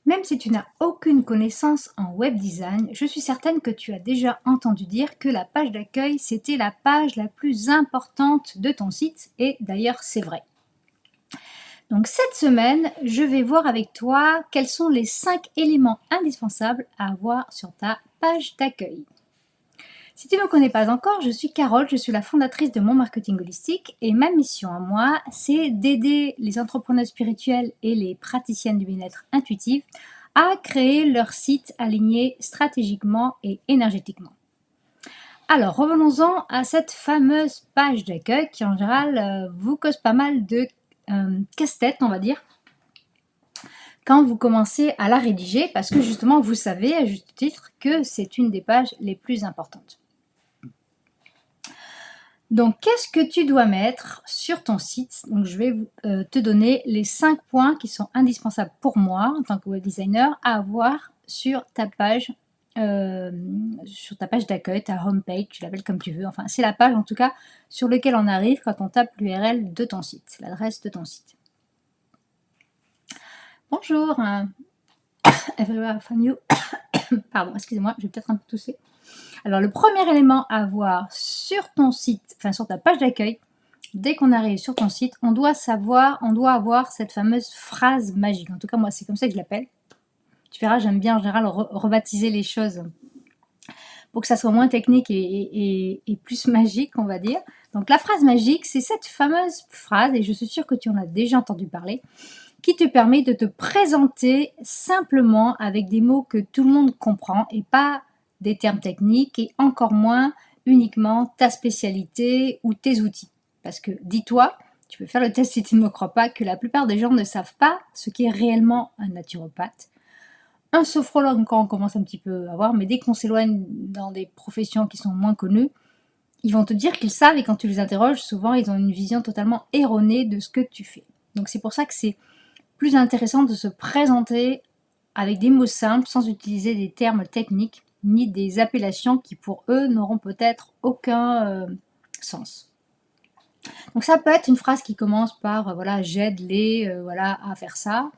Même si tu n'as aucune connaissance en web design, je suis certaine que tu as déjà entendu dire que la page d'accueil, c'était la page la plus importante de ton site, et d'ailleurs c'est vrai. Donc cette semaine, je vais voir avec toi quels sont les 5 éléments indispensables à avoir sur ta page d'accueil. Si tu ne me connais pas encore, je suis Carole, je suis la fondatrice de Mon Marketing Holistique et ma mission à moi, c'est d'aider les entrepreneurs spirituels et les praticiennes du bien-être intuitif à créer leur site aligné stratégiquement et énergétiquement. Alors, revenons-en à cette fameuse page d'accueil qui, en général, vous cause pas mal de casse-tête, on va dire, quand vous commencez à la rédiger, parce que justement, vous savez, à juste titre, que c'est une des pages les plus importantes. Donc, qu'est-ce que tu dois mettre sur ton site? Donc, je vais te donner les 5 points qui sont indispensables pour moi, en tant que web designer, à avoir sur ta page d'accueil, ta homepage, tu l'appelles comme tu veux. Enfin, c'est la page, en tout cas, sur laquelle on arrive quand on tape l'URL de ton site, l'adresse de ton site. Bonjour, everyone from you. Pardon, excusez-moi, je vais peut-être un peu tousser. Alors, le premier élément à voir sur ton site, enfin sur ta page d'accueil, dès qu'on arrive sur ton site, on doit avoir cette fameuse phrase magique. En tout cas, moi, c'est comme ça que je l'appelle. Tu verras, j'aime bien en général rebaptiser les choses pour que ça soit moins technique et plus magique, on va dire. Donc, la phrase magique, c'est cette fameuse phrase, et je suis sûre que tu en as déjà entendu parler, qui te permet de te présenter simplement avec des mots que tout le monde comprend et pas des termes techniques et encore moins uniquement ta spécialité ou tes outils. Parce que dis-toi, tu peux faire le test si tu ne me crois pas, que la plupart des gens ne savent pas ce qu'est réellement un naturopathe. Un sophrologue, quand on commence un petit peu à voir, mais dès qu'on s'éloigne dans des professions qui sont moins connues, ils vont te dire qu'ils savent et quand tu les interroges, souvent ils ont une vision totalement erronée de ce que tu fais. Donc c'est pour ça que c'est plus intéressant de se présenter avec des mots simples sans utiliser des termes techniques ni des appellations qui pour eux n'auront peut-être aucun sens. Donc ça peut être une phrase qui commence par voilà, j'aide les voilà, à faire ça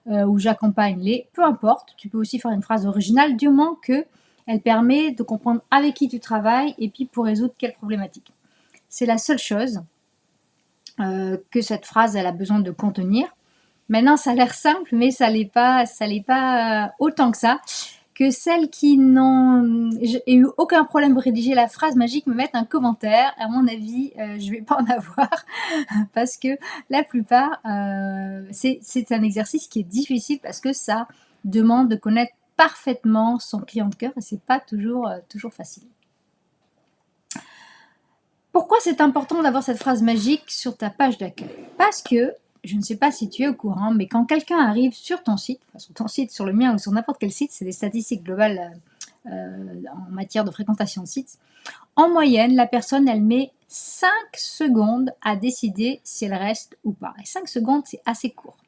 ou j'accompagne les, peu importe. Tu peux aussi faire une phrase originale du moment que elle permet de comprendre avec qui tu travailles et puis pour résoudre quelle problématique. C'est la seule chose que cette phrase elle a besoin de contenir. Maintenant, ça a l'air simple, mais ça l'est pas autant que ça. Que celles qui n'ont eu aucun problème pour rédiger la phrase magique me mettent un commentaire. À mon avis, je vais pas en avoir parce que la plupart, c'est un exercice qui est difficile parce que ça demande de connaître parfaitement son client de cœur et c'est pas toujours facile. Pourquoi c'est important d'avoir cette phrase magique sur ta page d'accueil? Parce que, je ne sais pas si tu es au courant, mais quand quelqu'un arrive sur ton site, sur le mien ou sur n'importe quel site, c'est des statistiques globales en matière de fréquentation de sites, en moyenne, la personne, elle met 5 secondes à décider si elle reste ou pas. Et 5 secondes, c'est assez court.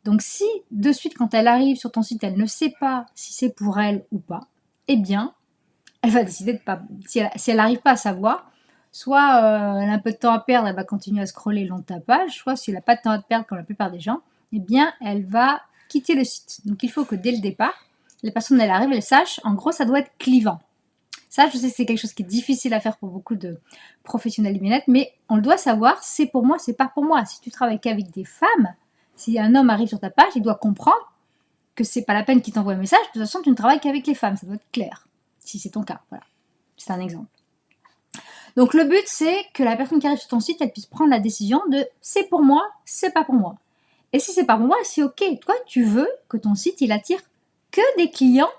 Donc si, de suite, quand elle arrive sur ton site, elle ne sait pas si c'est pour elle ou pas, eh bien, elle va décider de pas... Si elle n'arrive pas à savoir, soit elle a un peu de temps à perdre, elle va continuer à scroller le long de ta page, soit si elle n'a pas de temps à perdre comme la plupart des gens, eh bien, elle va quitter le site. Donc, il faut que dès le départ, les personnes, elles arrivent, elles sachent, en gros, ça doit être clivant. Ça, je sais que c'est quelque chose qui est difficile à faire pour beaucoup de professionnels du bien-être, mais on le doit savoir, c'est pour moi, c'est pas pour moi. Si tu travailles qu'avec des femmes, si un homme arrive sur ta page, il doit comprendre que c'est pas la peine qu'il t'envoie un message, de toute façon, tu ne travailles qu'avec les femmes, ça doit être clair, si c'est ton cas, voilà. C'est un exemple. Donc le but, c'est que la personne qui arrive sur ton site, elle puisse prendre la décision de c'est pour moi, c'est pas pour moi. Et si c'est pas pour moi, c'est ok. Toi, tu veux que ton site, il attire que des clients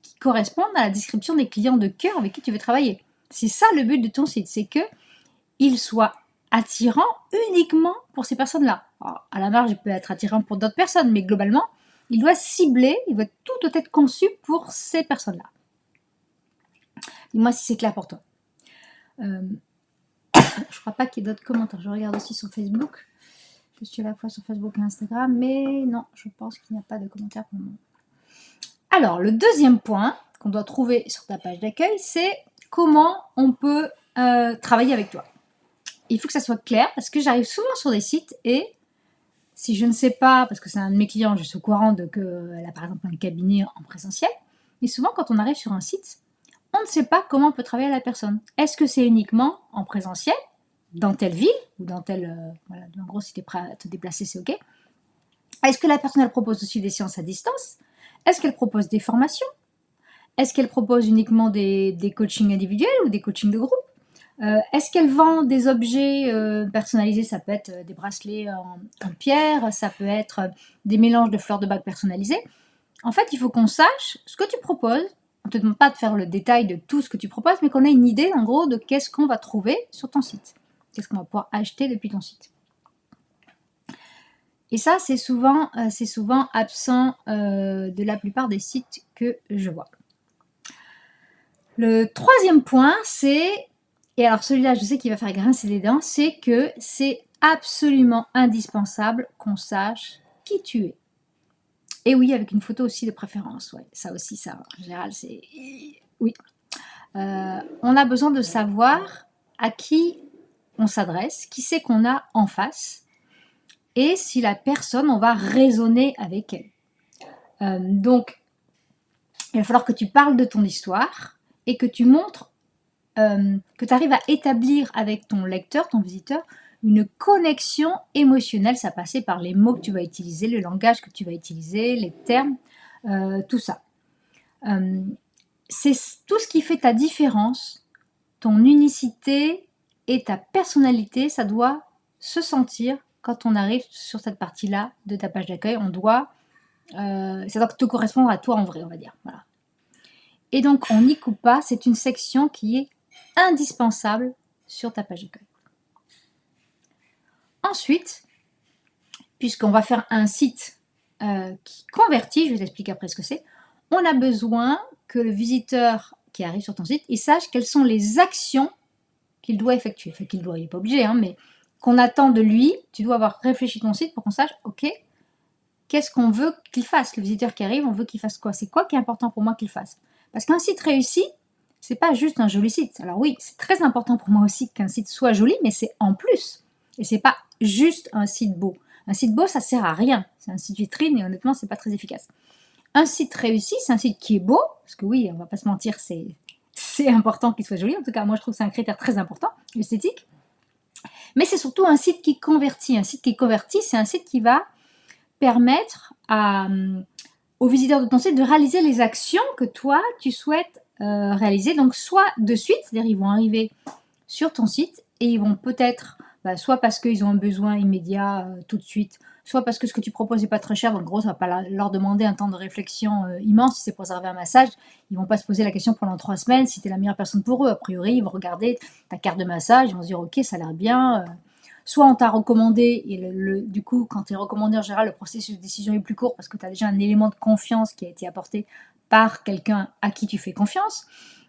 qui correspondent à la description des clients de cœur avec qui tu veux travailler. C'est ça le but de ton site, c'est que il soit attirant uniquement pour ces personnes-là. Alors, à la marge, il peut être attirant pour d'autres personnes, mais globalement, il doit cibler, tout doit être conçu pour ces personnes-là. Dis-moi si c'est clair pour toi. Je crois pas qu'il y ait d'autres commentaires. Je regarde aussi sur Facebook. Je suis à la fois sur Facebook et Instagram, mais non, je pense qu'il n'y a pas de commentaires pour le moment. Alors, le deuxième point qu'on doit trouver sur ta page d'accueil, c'est comment on peut travailler avec toi. Il faut que ça soit clair parce que j'arrive souvent sur des sites et Si je ne sais pas, parce que c'est un de mes clients, je suis au courant qu'elle a par exemple un cabinet en présentiel, mais souvent quand on arrive sur un site, on ne sait pas comment on peut travailler la personne. Est-ce que c'est uniquement en présentiel, dans telle ville, ou dans telle... voilà, en gros, si tu es prêt à te déplacer, c'est OK. Est-ce que la personne, elle propose aussi des séances à distance? Est-ce qu'elle propose des formations? Est-ce qu'elle propose uniquement des coachings individuels ou des coachings de groupe? Est-ce qu'elle vend des objets personnalisés? Ça peut être des bracelets en pierre, ça peut être des mélanges de fleurs de bague personnalisées. En fait, il faut qu'on sache ce que tu proposes. On ne te demande pas de faire le détail de tout ce que tu proposes, mais qu'on ait une idée en gros de qu'est-ce qu'on va trouver sur ton site. Qu'est-ce qu'on va pouvoir acheter depuis ton site. Et ça, c'est souvent absent de la plupart des sites que je vois. Le troisième point, c'est, et alors celui-là, je sais qu'il va faire grincer des dents, c'est que c'est absolument indispensable qu'on sache qui tu es. Et oui, avec une photo aussi de préférence, ouais, ça aussi, ça, en général, c'est... Oui. On a besoin de savoir à qui on s'adresse, qui c'est qu'on a en face, et si la personne, on va raisonner avec elle. Donc, il va falloir que tu parles de ton histoire et que tu montres, que tu arrives à établir avec ton lecteur, ton visiteur, une connexion émotionnelle. Ça passait par les mots que tu vas utiliser, le langage que tu vas utiliser, les termes, tout ça. C'est tout ce qui fait ta différence, ton unicité et ta personnalité, ça doit se sentir quand on arrive sur cette partie-là de ta page d'accueil. Ça doit te correspondre à toi en vrai, on va dire. Voilà. Et donc, on n'y coupe pas, c'est une section qui est indispensable sur ta page d'accueil. Ensuite, puisqu'on va faire un site qui convertit, je vais t'expliquer après ce que c'est, on a besoin que le visiteur qui arrive sur ton site, il sache quelles sont les actions qu'il doit effectuer. Enfin, il n'est pas obligé, hein, mais qu'on attend de lui. Tu dois avoir réfléchi ton site pour qu'on sache, ok, qu'est-ce qu'on veut qu'il fasse? Le visiteur qui arrive, on veut qu'il fasse quoi? C'est quoi qui est important pour moi qu'il fasse? Parce qu'un site réussi, c'est pas juste un joli site. Alors oui, c'est très important pour moi aussi qu'un site soit joli, mais c'est en plus. Et c'est pas juste un site beau. Un site beau, ça sert à rien. C'est un site vitrine et honnêtement, c'est pas très efficace. Un site réussi, c'est un site qui est beau, parce que oui, on va pas se mentir, c'est important qu'il soit joli. En tout cas, moi, je trouve que c'est un critère très important, l'esthétique. Mais c'est surtout un site qui convertit. Un site qui convertit, c'est un site qui va permettre aux visiteurs de ton site de réaliser les actions que toi, tu souhaites réaliser. Donc, soit de suite, c'est-à-dire ils vont arriver sur ton site et ils vont peut-être, soit parce qu'ils ont un besoin immédiat tout de suite, soit parce que ce que tu proposes n'est pas très cher, donc en gros, ça ne va pas leur demander un temps de réflexion immense. Si c'est pour réserver un massage, ils ne vont pas se poser la question pendant 3 semaines si tu es la meilleure personne pour eux. A priori, ils vont regarder ta carte de massage, ils vont se dire, ok, ça a l'air bien. Soit on t'a recommandé, et du coup, quand tu es recommandé en général, le processus de décision est plus court parce que tu as déjà un élément de confiance qui a été apporté par quelqu'un à qui tu fais confiance.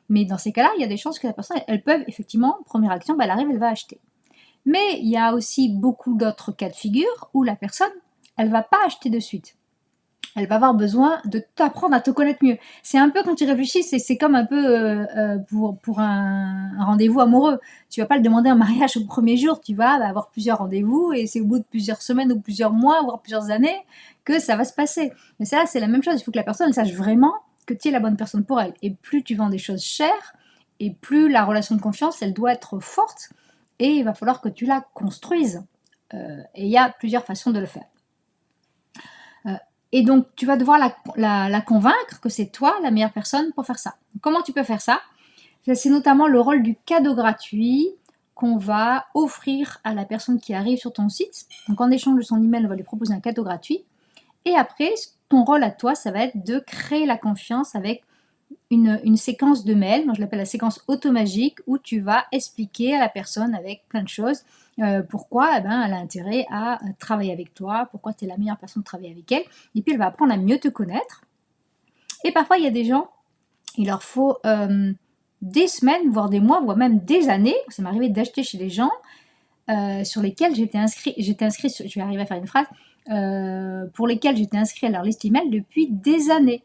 Mais dans ces cas-là, il y a des chances que la personne, elle peut effectivement, première action, elle arrive, elle va acheter. Mais il y a aussi beaucoup d'autres cas de figure où la personne, elle ne va pas acheter de suite. Elle va avoir besoin de t'apprendre à te connaître mieux. C'est un peu quand tu réfléchis, c'est comme un peu pour un rendez-vous amoureux. Tu vas pas le demander un mariage au premier jour, tu vas avoir plusieurs rendez-vous et c'est au bout de plusieurs semaines ou plusieurs mois, voire plusieurs années, que ça va se passer. Mais ça, c'est la même chose. Il faut que la personne sache vraiment que tu es la bonne personne pour elle. Et plus tu vends des choses chères, et plus la relation de confiance, elle doit être forte, et il va falloir que tu la construises. Et il y a plusieurs façons de le faire. Et donc, tu vas devoir la convaincre que c'est toi la meilleure personne pour faire ça. Comment tu peux faire ça? C'est notamment le rôle du cadeau gratuit qu'on va offrir à la personne qui arrive sur ton site. Donc, en échange de son email, on va lui proposer un cadeau gratuit. Et après, ton rôle à toi, ça va être de créer la confiance avec une séquence de mails. Moi, je l'appelle la séquence automagique où tu vas expliquer à la personne avec plein de choses pourquoi elle a intérêt à travailler avec toi, pourquoi tu es la meilleure personne de travailler avec elle. Et puis, elle va apprendre à mieux te connaître. Et parfois, il y a des gens, il leur faut des semaines, voire des mois, voire même des années. Ça m'est arrivé d'acheter chez des gens sur lesquels j'étais inscrit, je vais arriver à faire une phrase, pour lesquels j'étais inscrit à leur liste email depuis des années.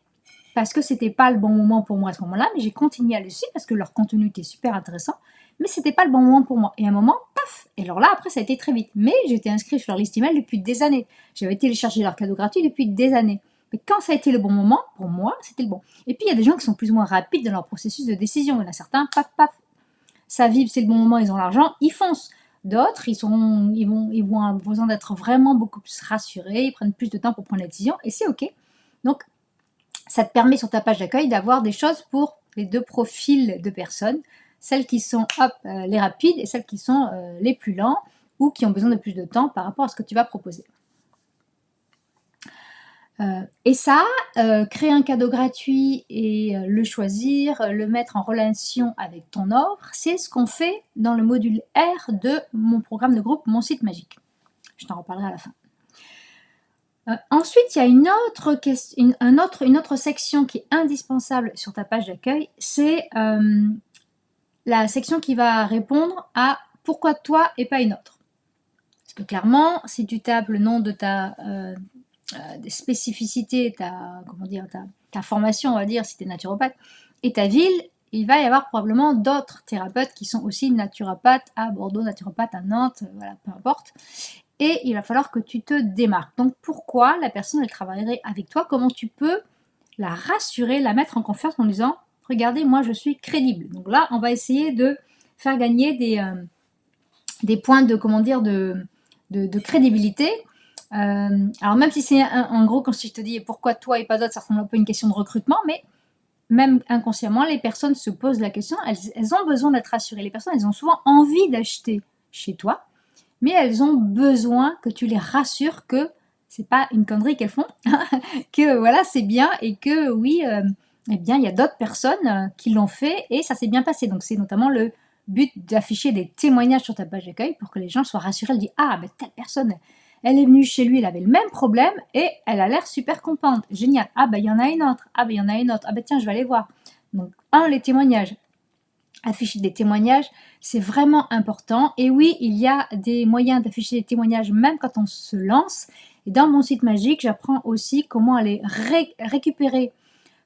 Parce que c'était pas le bon moment pour moi à ce moment-là, mais j'ai continué à le suivre parce que leur contenu était super intéressant, mais c'était pas le bon moment pour moi. Et à un moment, paf. Et alors là, après, ça a été très vite. Mais j'étais inscrite sur leur liste email depuis des années. J'avais téléchargé leur cadeau gratuit depuis des années. Mais quand ça a été le bon moment, pour moi, c'était le bon. Et puis, il y a des gens qui sont plus ou moins rapides dans leur processus de décision. Il y en a certains, paf, paf. Ça vibre, c'est le bon moment, ils ont l'argent, ils foncent. D'autres, ils vont avoir besoin d'être vraiment beaucoup plus rassurés, ils prennent plus de temps pour prendre la décision, et c'est OK. Donc, ça te permet sur ta page d'accueil d'avoir des choses pour les deux profils de personnes, celles qui sont les rapides et celles qui sont les plus lents ou qui ont besoin de plus de temps par rapport à ce que tu vas proposer. Et ça, créer un cadeau gratuit et le choisir, le mettre en relation avec ton offre, c'est ce qu'on fait dans le module R de mon programme de groupe Mon Site Magique. Je t'en reparlerai à la fin. Ensuite, il y a une autre section qui est indispensable sur ta page d'accueil, c'est la section qui va répondre à « Pourquoi toi et pas une autre ?» Parce que clairement, si tu tapes le nom de ta des spécificités, ta formation, on va dire, si tu es naturopathe, et ta ville, il va y avoir probablement d'autres thérapeutes qui sont aussi naturopathes à Bordeaux, naturopathes à Nantes, voilà, peu importe. Et il va falloir que tu te démarques. Donc pourquoi la personne, elle travaillerait avec toi? Comment tu peux la rassurer, la mettre en confiance en disant « Regardez, moi je suis crédible ». Donc là, on va essayer de faire gagner des points de crédibilité. Alors même si c'est en gros, quand je te dis pourquoi toi et pas d'autres, ça ressemble un peu à une question de recrutement, mais même inconsciemment, les personnes se posent la question, elles ont besoin d'être rassurées. Les personnes, elles ont souvent envie d'acheter chez toi, mais elles ont besoin que tu les rassures que c'est pas une connerie qu'elles font, que voilà, c'est bien et que oui, eh bien, il y a d'autres personnes qui l'ont fait et ça s'est bien passé. Donc c'est notamment le but d'afficher des témoignages sur ta page d'accueil pour que les gens soient rassurés. Elles disent « Ah, ben telle personne, elle est venue chez lui, elle avait le même problème et elle a l'air super contente. Génial. Ah, ben il y en a une autre. Ah, ben il y en a une autre. Ah, ben tiens, je vais aller voir. » Donc, les témoignages. Afficher des témoignages, c'est vraiment important. Et oui, il y a des moyens d'afficher des témoignages même quand on se lance. Et dans mon site magique, j'apprends aussi comment aller récupérer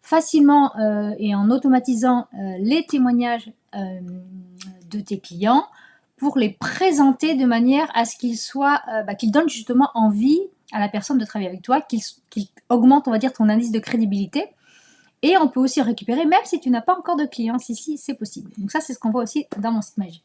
facilement et en automatisant les témoignages de tes clients pour les présenter de manière à ce qu'ils donnent justement envie à la personne de travailler avec toi, qu'ils augmentent, on va dire, ton indice de crédibilité. Et on peut aussi récupérer, même si tu n'as pas encore de clients, si c'est possible. Donc ça, c'est ce qu'on voit aussi dans mon site magique.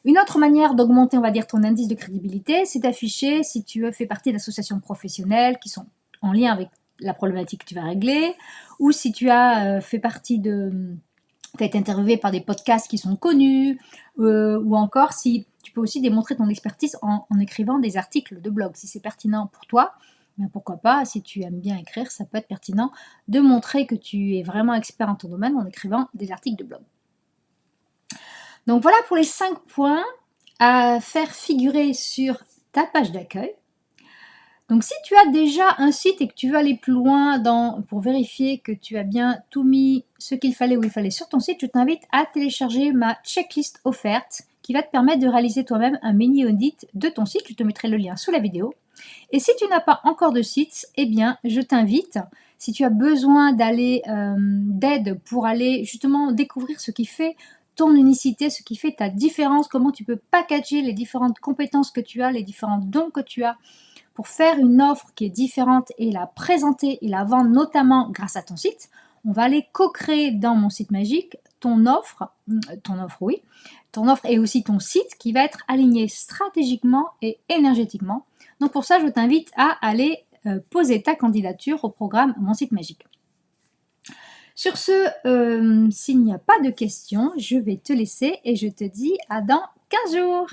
Une autre manière d'augmenter, on va dire, ton indice de crédibilité, c'est d'afficher si tu fais partie d'associations professionnelles qui sont en lien avec la problématique que tu vas régler, ou si tu as fait partie tu as été interviewé par des podcasts qui sont connus, ou encore si tu peux aussi démontrer ton expertise en écrivant des articles de blog. Si c'est pertinent pour toi, mais pourquoi pas, si tu aimes bien écrire, ça peut être pertinent de montrer que tu es vraiment expert en ton domaine en écrivant des articles de blog. Donc voilà pour les 5 points à faire figurer sur ta page d'accueil. Donc si tu as déjà un site et que tu veux aller plus loin pour vérifier que tu as bien tout mis ce qu'il fallait où il fallait sur ton site, je t'invite à télécharger ma checklist offerte qui va te permettre de réaliser toi-même un mini audit de ton site. Je te mettrai le lien sous la vidéo. Et si tu n'as pas encore de site, eh bien je t'invite, si tu as besoin d'aide pour aller justement découvrir ce qui fait ton unicité, ce qui fait ta différence, comment tu peux packager les différentes compétences que tu as, les différents dons que tu as, pour faire une offre qui est différente et la présenter et la vendre notamment grâce à ton site, on va aller co-créer dans mon site magique ton offre et aussi ton site qui va être aligné stratégiquement et énergétiquement. Donc pour ça, je t'invite à aller poser ta candidature au programme Mon Site Magique. Sur ce, s'il n'y a pas de questions, je vais te laisser et je te dis à dans 15 jours.